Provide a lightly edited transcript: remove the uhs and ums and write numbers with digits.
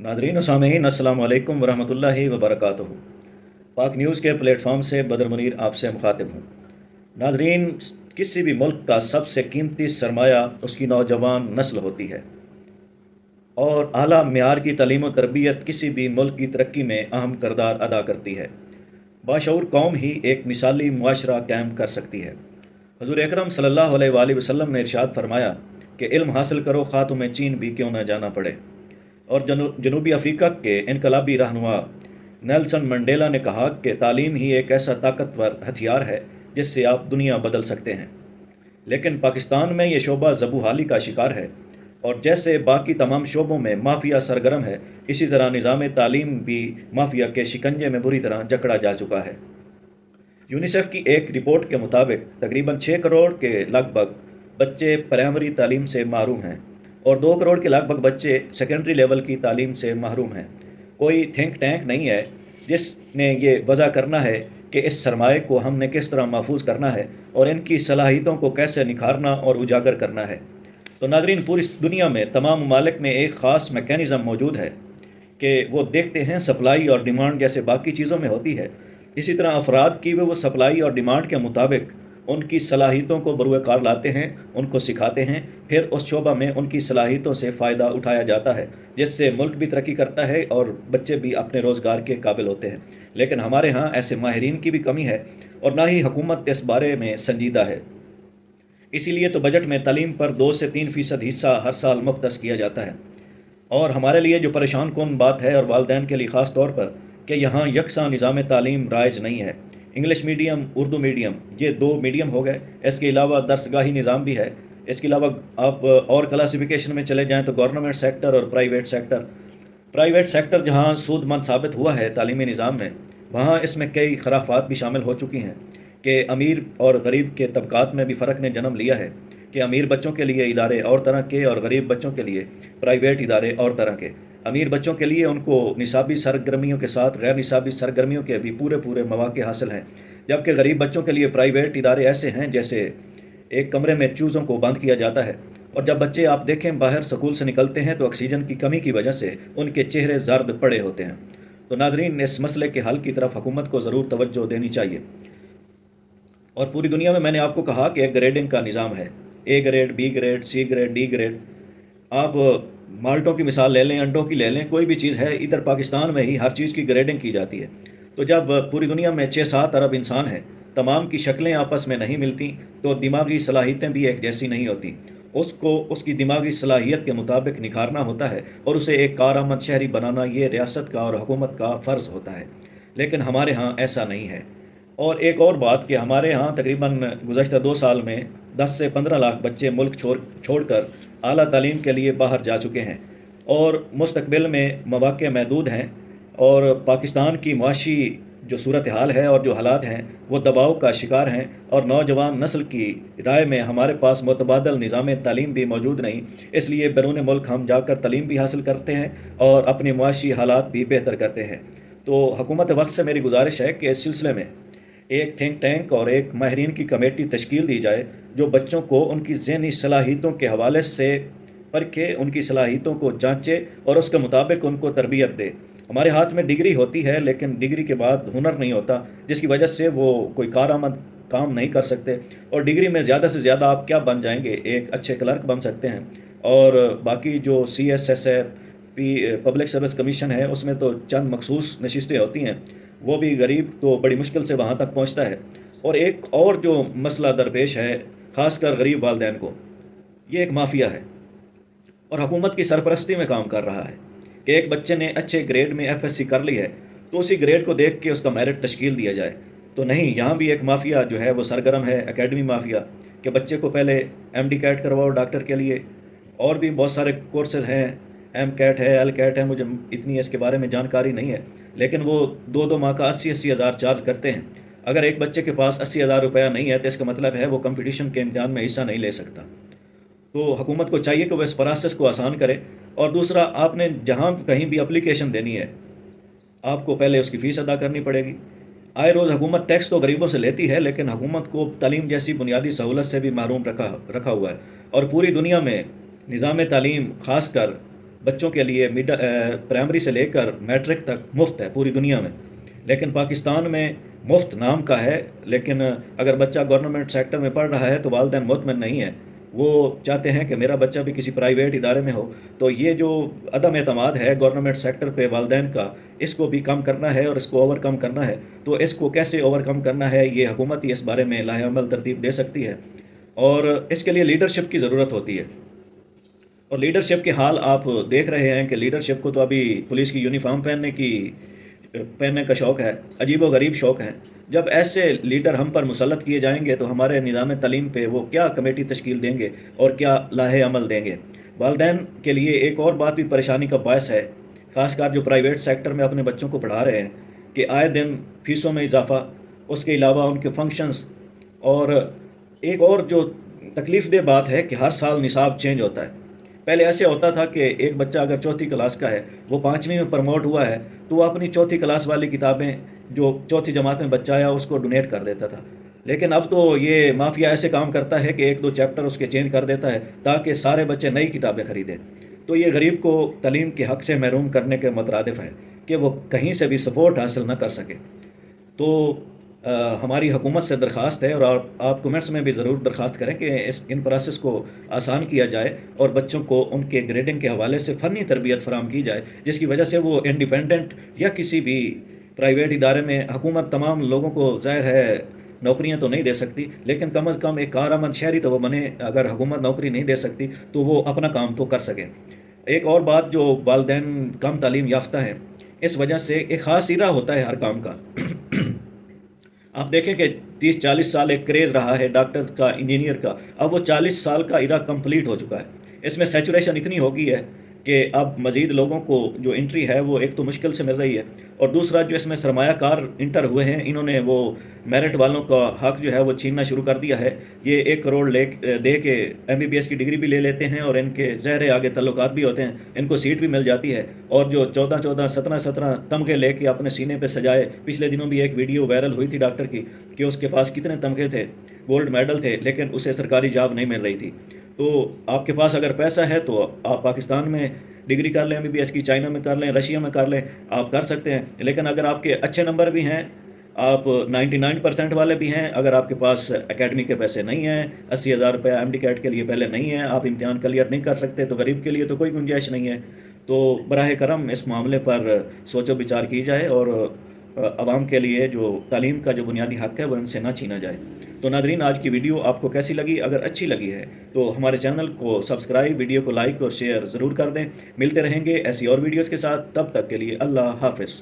Nadreen और सामईन अस्सलाम वालेकुम वरहमतुल्लाहि वबरकातुहू। पाक न्यूज़ के प्लेटफॉर्म से बदर मुनीर आपसे मुखातिब हूँ। नादरीन, किसी भी मुल्क का सबसे कीमती सरमाया उसकी नौजवान नस्ल होती है और आला म्यार की तालीम और तरबियत किसी भी मुल्क की तरक्की में अहम किरदार अदा करती है। बाशऊर कौम ही एक मिसाली मुआशरा कायम कर सकती है। हज़ूर अकरम सल्लल्लाहु अलैहि वसल्लम ने इरशाद फरमाया कि इल्म हासिल करो, खा तुम्हें चीन भी क्यों न जाना पड़े। और जनूबी अफ्रीका के इनकलाबी रहनुमा नेल्सन मंडेला ने कहा कि तालीम ही एक ऐसा ताकतवर हथियार है जिससे आप दुनिया बदल सकते हैं। लेकिन पाकिस्तान में ये शोबा ज़बूहाली का शिकार है और जैसे बाकी तमाम शोबों में माफिया सरगर्म है, इसी तरह निज़ाम तालीम भी माफिया के शिकंजे में बुरी तरह जकड़ा जा चुका है। यूनिसेफ की एक रिपोर्ट के मुताबिक तकरीबन 6 करोड़ के लगभग बच्चे प्राइमरी तालीम से महरूम हैं और 2 करोड़ के लगभग बच्चे सेकेंडरी लेवल की तालीम से महरूम हैं। कोई थिंक टैंक नहीं है जिसने ये वज़ा करना है कि इस सरमाए को हमने किस तरह महफूज करना है और इनकी सलाहियतों को कैसे निखारना और उजागर करना है। तो नाज़रीन, पूरी दुनिया में तमाम ममालिक में एक ख़ास मैकेनिज़्म मौजूद है कि वो देखते हैं सप्लाई और डिमांड जैसे बाकी चीज़ों में होती है, इसी तरह अफराद की वो सप्लाई और डिमांड के मुताबिक उनकी सलाहियतों को बरूए कार लाते हैं, उनको सिखाते हैं, फिर उस शोबा में उनकी सलाहियतों से फ़ायदा उठाया जाता है, जिससे मुल्क भी तरक्की करता है और बच्चे भी अपने रोज़गार के काबिल होते हैं। लेकिन हमारे यहाँ ऐसे माहिरीन की भी कमी है और ना ही हुकूमत इस बारे में संजीदा है। इसीलिए तो बजट में तालीम पर 2 से 3% हिस्सा हर साल मुख्तस किया जाता है। और हमारे लिए जो परेशान कौन बात है, और वालदैन के लिए ख़ास तौर पर, कि यहाँ यकसा निज़ाम तालीम राइज नहीं है। इंग्लिश मीडियम, उर्दू मीडियम, ये 2 मीडियम हो गए। इसके अलावा दरसगाही निज़ाम भी है। इसके अलावा आप और क्लासिफिकेशन में चले जाएँ तो गवर्नमेंट सेक्टर और प्राइवेट सेक्टर जहाँ सूदमंद साबित हुआ है तालीमी निज़ाम में, वहाँ इसमें कई खराफात भी शामिल हो चुकी हैं कि अमीर और गरीब के तबकात में भी फ़र्क ने जन्म लिया है कि अमीर बच्चों के लिए इदारे और तरह के और गरीब बच्चों के लिए प्राइवेट इदारे और तरह के। अमीर बच्चों के लिए उनको निसाबी सरगर्मियों के साथ गैर निसाबी सरगर्मियों के भी पूरे पूरे मौके हासिल हैं, जबकि गरीब बच्चों के लिए प्राइवेट इदारे ऐसे हैं जैसे एक कमरे में चूज़ों को बंद किया जाता है। और जब बच्चे आप देखें बाहर स्कूल से निकलते हैं तो ऑक्सीजन की कमी की वजह से उनके चेहरे जर्द पड़े होते हैं। तो नादरीन, इस मसले के हल की तरफ हुकूमत को ज़रूर तवज्जो देनी चाहिए। और पूरी दुनिया में मैंने आपको कहा कि एक ग्रेडिंग का निज़ाम है, A grade, B grade, C grade, D grade. आप माल्टों की मिसाल ले लें, अंडों की ले लें, कोई भी चीज़ है, इधर पाकिस्तान में ही हर चीज़ की ग्रेडिंग की जाती है। तो जब पूरी दुनिया में 6-7 अरब इंसान हैं, तमाम की शक्लें आपस में नहीं मिलती, तो दिमागी सलाहियतें भी एक जैसी नहीं होती। उसको उसकी दिमागी सलाहियत के मुताबिक निखारना होता है और उसे एक कारआमद शहरी बनाना ये रियासत का और हुकूमत का फ़र्ज़ होता है। लेकिन हमारे यहाँ ऐसा नहीं है। और एक और बात कि हमारे यहाँ तकरीबन गुज़श्ता 2 साल में 10 से 15 लाख बच्चे मुल्क छोड़कर आला तालीम के लिए बाहर जा चुके हैं और मुस्तकबिल में मौक़े महदूद हैं। और पाकिस्तान की मुआशी जो सूरत हाल है और जो हालात हैं वो दबाव का शिकार हैं और नौजवान नस्ल की राय में हमारे पास मुतबादल निज़ाम तालीम भी मौजूद नहीं। इसलिए बैरून मुल्क हम जाकर तालीम भी हासिल करते हैं और अपने मुआशी हालात भी बेहतर करते हैं। तो हुकूमत वक्त से मेरी गुजारिश है कि इस सिलसिले में एक थिंक टैंक और एक माहिरीन की कमेटी तश्कील दी जाए जो बच्चों को उनकी ज़हनी सलाहियतों के हवाले से परखे, उनकी सलाहियतों को जांचे और उसके मुताबिक उनको तरबियत दे। हमारे हाथ में डिग्री होती है लेकिन डिग्री के बाद हुनर नहीं होता, जिसकी वजह से वो कोई कारआमद काम नहीं कर सकते। और डिग्री में ज़्यादा से ज़्यादा आप क्या बन जाएंगे, एक अच्छे क्लर्क बन सकते हैं। और बाकी जो CSS है, पब्लिक सर्विस कमीशन है, उसमें तो चंद मखसूस नशिस्तें होती हैं, वो भी गरीब तो बड़ी मुश्किल से वहाँ तक पहुँचता है। और एक और जो मसला दरपेश है ख़ासकर गरीब वालदैन को, ये एक माफिया है और हुकूमत की सरपरस्ती में काम कर रहा है कि एक बच्चे ने अच्छे ग्रेड में FSC कर ली है तो उसी ग्रेड को देख के उसका मेरिट तश्कील दिया जाए। तो नहीं, यहाँ भी एक माफिया जो है वो सरगर्म है, एकेडमी माफिया, कि बच्चे को पहले MD कैट करवाओ डॉक्टर के लिए, और भी बहुत सारे कोर्सेज हैं, MCAT है, LCAT है, मुझे इतनी इसके बारे में जानकारी नहीं है, लेकिन वो 2-2 माह का 80-80 हज़ार चार्ज करते हैं। अगर एक बच्चे के पास 80,000 रुपया नहीं है तो इसका मतलब है वो कंपटीशन के इम्तिहान में हिस्सा नहीं ले सकता। तो हुकूमत को चाहिए कि वो इस प्रोसेस को आसान करे। और दूसरा, आपने जहाँ कहीं भी एप्लीकेशन देनी है आपको पहले उसकी फ़ीस अदा करनी पड़ेगी। आए रोज़ हुकूमत टैक्स तो गरीबों से लेती है लेकिन हुकूमत को तालीम जैसी बुनियादी सहूलत से भी महरूम रखा हुआ है। और पूरी दुनिया में निज़ाम तालीम ख़ासकर بچوں کے لیے پرائمری سے لے کر میٹرک تک مفت ہے پوری دنیا میں، لیکن پاکستان میں مفت نام کا ہے، لیکن اگر بچہ گورنمنٹ سیکٹر میں پڑھ رہا ہے تو والدین مطمئن نہیں ہیں، وہ چاہتے ہیں کہ میرا بچہ بھی کسی پرائیویٹ ادارے میں ہو۔ تو یہ جو عدم اعتماد ہے گورنمنٹ سیکٹر پہ والدین کا، اس کو بھی کم کرنا ہے اور اس کو اوور کم کرنا ہے۔ تو اس کو کیسے اوور کم کرنا ہے، یہ حکومت ہی اس بارے میں لاہ عمل ترتیب دے سکتی ہے، اور اس کے لیے لیڈرشپ کی ضرورت ہوتی ہے۔ اور لیڈرشپ کے حال آپ دیکھ رہے ہیں کہ لیڈرشپ کو تو ابھی پولیس کی یونیفارم پہننے کا شوق ہے، عجیب و غریب شوق ہیں۔ جب ایسے لیڈر ہم پر مسلط کیے جائیں گے تو ہمارے نظام تعلیم پہ وہ کیا کمیٹی تشکیل دیں گے اور کیا لاہ عمل دیں گے۔ والدین کے لیے ایک اور بات بھی پریشانی کا باعث ہے، خاص کر جو پرائیویٹ سیکٹر میں اپنے بچوں کو پڑھا رہے ہیں، کہ آئے دن فیسوں میں اضافہ، اس کے علاوہ ان کے فنکشنز، اور ایک اور جو تکلیف دہ بات ہے کہ ہر سال نصاب چینج ہوتا ہے۔ پہلے ایسے ہوتا تھا کہ ایک بچہ اگر چوتھی کلاس کا ہے، وہ 5ویں میں پروموٹ ہوا ہے، تو وہ اپنی چوتھی کلاس والی کتابیں جو چوتھی جماعت میں بچہ آیا اس کو ڈونیٹ کر دیتا تھا۔ لیکن اب تو یہ مافیا ایسے کام کرتا ہے کہ 1-2 چیپٹر اس کے چینج کر دیتا ہے تاکہ سارے بچے نئی کتابیں خریدیں۔ تو یہ غریب کو تعلیم کے حق سے محروم کرنے کے مترادف ہے کہ وہ کہیں سے بھی سپورٹ حاصل نہ کر سکے۔ تو ہماری حکومت سے درخواست ہے، اور آپ کمنٹس میں بھی ضرور درخواست کریں کہ ان پروسیس کو آسان کیا جائے اور بچوں کو ان کے گریڈنگ کے حوالے سے فنی تربیت فراہم کی جائے، جس کی وجہ سے وہ انڈیپینڈنٹ یا کسی بھی پرائیویٹ ادارے میں، حکومت تمام لوگوں کو ظاہر ہے نوکریاں تو نہیں دے سکتی، لیکن کم از کم ایک کارآمد شہری تو وہ بنے۔ اگر حکومت نوکری نہیں دے سکتی تو وہ اپنا کام تو کر سکیں۔ ایک اور بات، جو والدین کم تعلیم یافتہ ہیں، اس وجہ سے ایک خاص ایرا ہوتا ہے ہر کام کا۔ آپ دیکھیں کہ 30-40 سال ایک کریز رہا ہے ڈاکٹر کا، انجینئر کا، اب وہ 40 سال کا ایرا کمپلیٹ ہو چکا ہے۔ اس میں سیچوریشن اتنی ہو گئی ہے کہ اب مزید لوگوں کو جو انٹری ہے وہ ایک تو مشکل سے مل رہی ہے، اور دوسرا جو اس میں سرمایہ کار انٹر ہوئے ہیں، انہوں نے وہ میرٹ والوں کا حق جو ہے وہ چھیننا شروع کر دیا ہے۔ یہ 1 کروڑ دے کے MBBS کی ڈگری بھی لے لیتے ہیں، اور ان کے ظاہر آگے تعلقات بھی ہوتے ہیں، ان کو سیٹ بھی مل جاتی ہے، اور جو 14-14 17-17 تمغے لے کے اپنے سینے پہ سجائے۔ پچھلے دنوں بھی ایک ویڈیو وائرل ہوئی تھی ڈاکٹر کی کہ اس کے پاس کتنے تمغے تھے، گولڈ میڈل تھے، لیکن اسے سرکاری جاب نہیں مل رہی تھی۔ تو آپ کے پاس اگر پیسہ ہے تو آپ پاکستان میں ڈگری کر لیں MBBS کی، چائنا میں کر لیں، رشیا میں کر لیں، آپ کر سکتے ہیں۔ لیکن اگر آپ کے اچھے نمبر بھی ہیں، آپ 99% والے بھی ہیں، اگر آپ کے پاس اکیڈمی کے پیسے نہیں ہیں، 80,000 روپیہ MD کیٹ کے لیے پہلے نہیں ہیں، آپ امتحان کلیئر نہیں کر سکتے، تو غریب کے لیے تو کوئی گنجائش نہیں ہے۔ تو براہ کرم اس معاملے پر سوچ و بچار کی جائے، اور عوام کے لیے جو تعلیم کا جو بنیادی حق ہے وہ ان سے نہ چھینا جائے۔ تو ناظرین، آج کی ویڈیو آپ کو کیسی لگی؟ اگر اچھی لگی ہے تو ہمارے چینل کو سبسکرائب، ویڈیو کو لائک اور شیئر ضرور کر دیں۔ ملتے رہیں گے ایسی اور ویڈیوز کے ساتھ، تب تک کے لیے اللہ حافظ۔